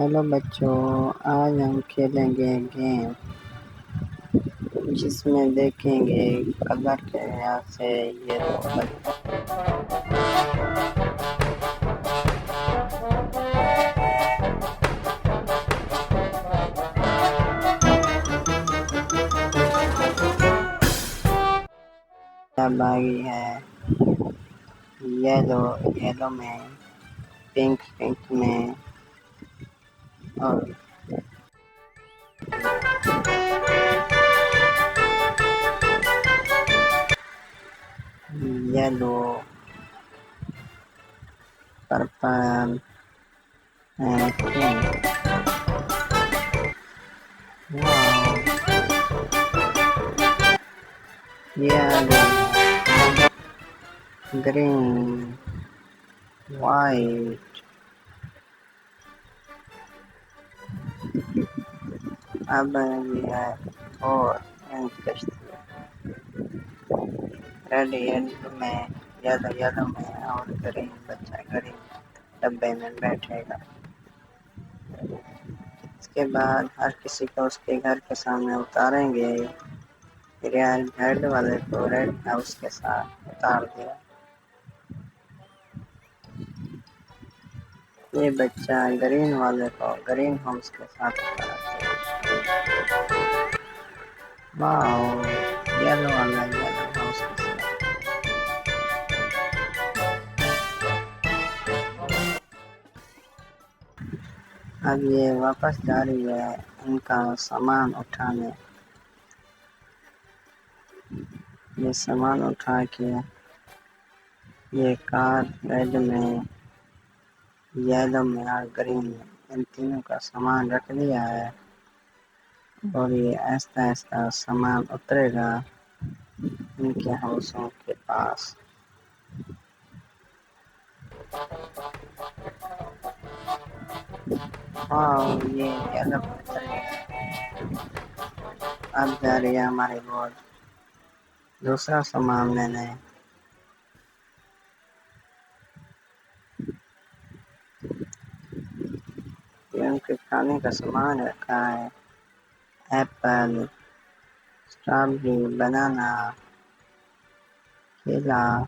Hello बच्चों, आज हम खेलेंगे गेम जिसमें देखेंगे कलर के यहाँ से ये दो बच्चा बागी है। येलो येलो में, पिंक पिंक में और yellow, purple and pink. Wow, yellow, green, white. अब ये है और रेड येलो में, येलो में और ग्रीन। बच्चा ग्रीन डब्बे में बैठेगा। इसके बाद हर किसी को उसके घर के सामने उतारेंगे। फिर रेड वाले को रेड हाउस के साथ उतार दिया। ये बच्चा ग्रीन वाले को ग्रीन हाउस के साथ उतार दिया। वाओ, येलो वाला येलो हाउस के साथ। अब ये वापस जा रही है इनका सामान उठाने। ये सामान उठा के ये कार रेड में, येलो में और ग्रीन में इन तीनों का सामान रख दिया है और ये ऐसा ऐसा सामान उतरेगा इनके हाउसों के पास। हाँ, ये येलो में उतर गया। अब जा रही है हमारी बोट दूसरा सामान लेने। ये उनके खाने का सामान रखा है। एप्पल, स्ट्रॉबेरी, बनाना, केला।